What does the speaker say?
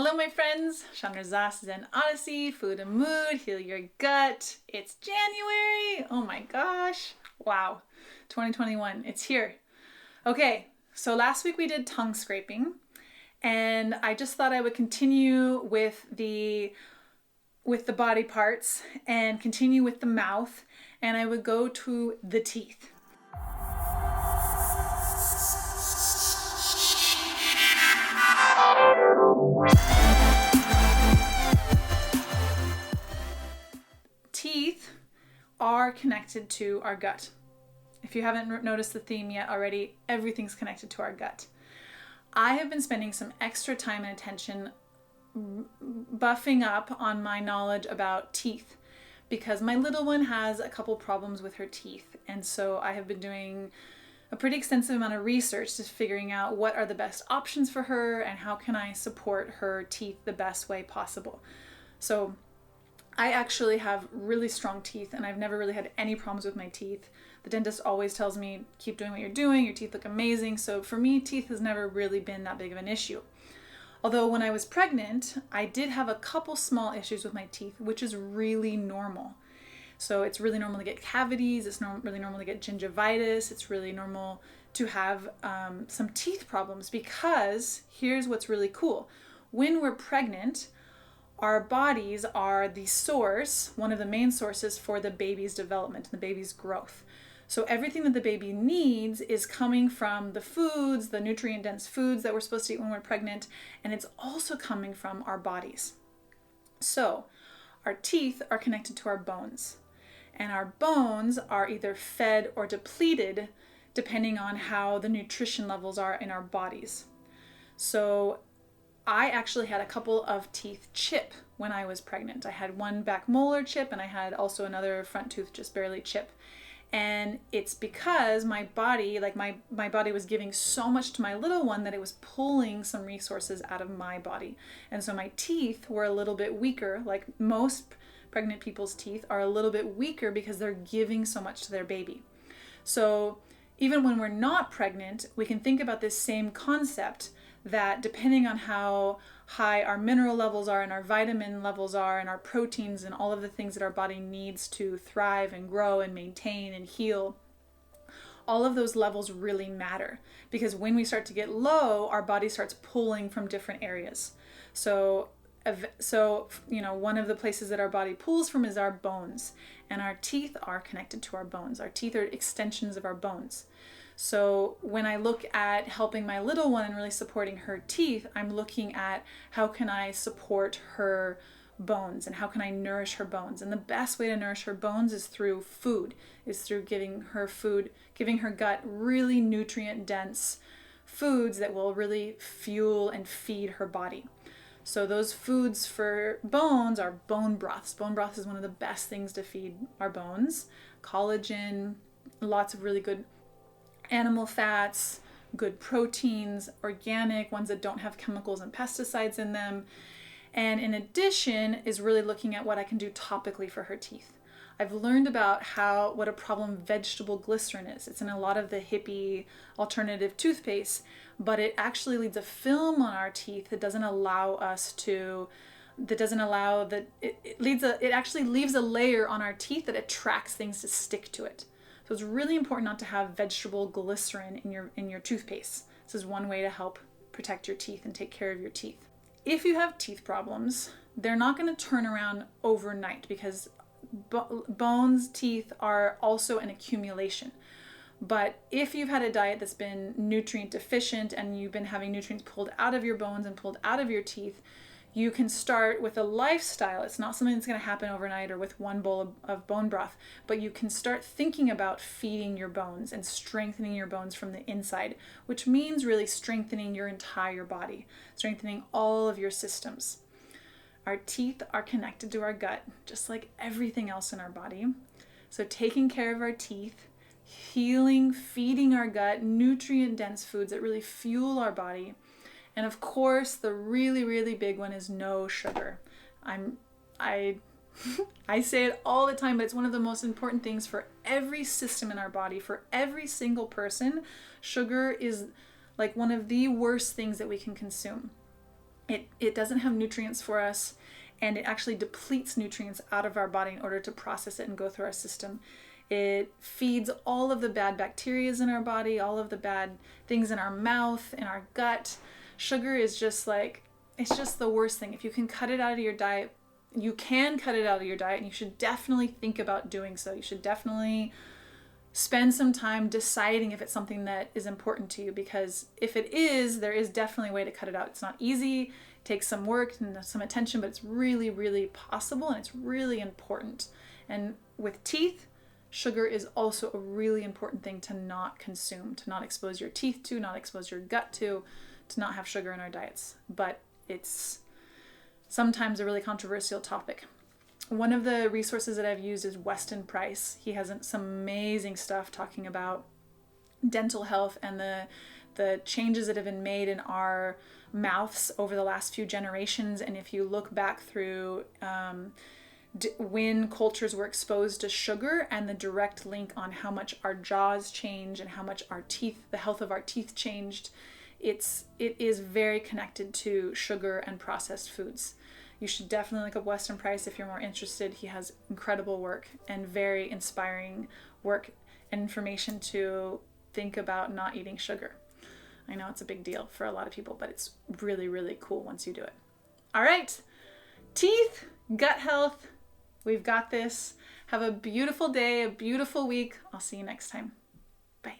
Hello my friends, Chandra Zas, Zen Odyssey, Food and Mood, Heal Your Gut. It's January! Oh my gosh. Wow. 2021, it's here. Okay, so last week we did tongue scraping and I just thought I would continue with the body parts and continue with the mouth, and I would go to the teeth. Teeth are connected to our gut. If you haven't noticed the theme yet already, everything's connected to our gut. I have been spending some extra time and attention buffing up on my knowledge about teeth because my little one has a couple problems with her teeth, and so I have been doing a pretty extensive amount of research to figuring out what are the best options for her and how can I support her teeth the best way possible. So I actually have really strong teeth and I've never really had any problems with my teeth. The dentist always tells me, keep doing what you're doing, your teeth look amazing. So for me, teeth has never really been that big of an issue. Although when I was pregnant, I did have a couple small issues with my teeth, which is really normal. So it's really normal to get cavities, it's really normal to get gingivitis, it's really normal to have some teeth problems, because here's what's really cool. When we're pregnant, our bodies are the source, one of the main sources for the baby's development, the baby's growth. So everything that the baby needs is coming from the foods, the nutrient-dense foods that we're supposed to eat when we're pregnant, and it's also coming from our bodies. So our teeth are connected to our bones, and our bones are either fed or depleted depending on how the nutrition levels are in our bodies. So I actually had a couple of teeth chip when I was pregnant. I had one back molar chip and I had also another front tooth just barely chip. And it's because my body, my body was giving so much to my little one that it was pulling some resources out of my body. And so my teeth were a little bit weaker, like most pregnant people's teeth are a little bit weaker because they're giving so much to their baby. So even when we're not pregnant, we can think about this same concept, that depending on how high our mineral levels are and our vitamin levels are and our proteins and all of the things that our body needs to thrive and grow and maintain and heal, all of those levels really matter, because when we start to get low, our body starts pulling from different areas. So one of the places that our body pulls from is our bones, and our teeth are connected to our bones. Our teeth are extensions of our bones. So when I look at helping my little one and really supporting her teeth, I'm looking at how can I support her bones and how can I nourish her bones. And the best way to nourish her bones is through food, is through giving her gut really nutrient-dense foods that will really fuel and feed her body. So those foods for bones are bone broths. Bone broth is one of the best things to feed our bones. Collagen, lots of really good animal fats, good proteins, organic, ones that don't have chemicals and pesticides in them. And in addition is really looking at what I can do topically for her teeth. I've learned about what a problem vegetable glycerin is. It's in a lot of the hippie alternative toothpaste, but it actually leaves a film on our teeth that doesn't allow it actually leaves a layer on our teeth that attracts things to stick to it. So it's really important not to have vegetable glycerin in your toothpaste. This is one way to help protect your teeth and take care of your teeth. If you have teeth problems, they're not going to turn around overnight, because bones, teeth are also an accumulation. But if you've had a diet that's been nutrient deficient and you've been having nutrients pulled out of your bones and pulled out of your teeth, you can start with a lifestyle. It's not something that's going to happen overnight or with one bowl of bone broth, but you can start thinking about feeding your bones and strengthening your bones from the inside, which means really strengthening your entire body, strengthening all of your systems. Our teeth are connected to our gut, just like everything else in our body. So taking care of our teeth, healing, feeding our gut, nutrient-dense foods that really fuel our body. And of course, the really, really big one is no sugar. I say it all the time, but it's one of the most important things for every system in our body, for every single person. Sugar is like one of the worst things that we can consume. It doesn't have nutrients for us, and it actually depletes nutrients out of our body in order to process it and go through our system. It feeds all of the bad bacteria in our body, all of the bad things in our mouth, in our gut. Sugar is just like, it's just the worst thing. If you can cut it out of your diet, you can cut it out of your diet, and you should definitely think about doing so. You should definitely spend some time deciding if it's something that is important to you, because if it is, there is definitely a way to cut it out. It's not easy, it takes some work and some attention, but it's really, really possible, and it's really important. And with teeth, sugar is also a really important thing to not consume, to not expose your teeth to, not expose your gut to not have sugar in our diets. But it's sometimes a really controversial topic. One of the resources that I've used is Weston Price. He has some amazing stuff talking about dental health and the changes that have been made in our mouths over the last few generations. And if you look back through when cultures were exposed to sugar, and the direct link on how much our jaws change and how much our teeth, the health of our teeth changed, it is very connected to sugar and processed foods. You should definitely look up Weston Price if you're more interested. He has incredible work and very inspiring work and information to think about not eating sugar. I know it's a big deal for a lot of people, but it's really, really cool once you do it. All right, teeth, gut health, we've got this. Have a beautiful day, a beautiful week. I'll see you next time. Bye.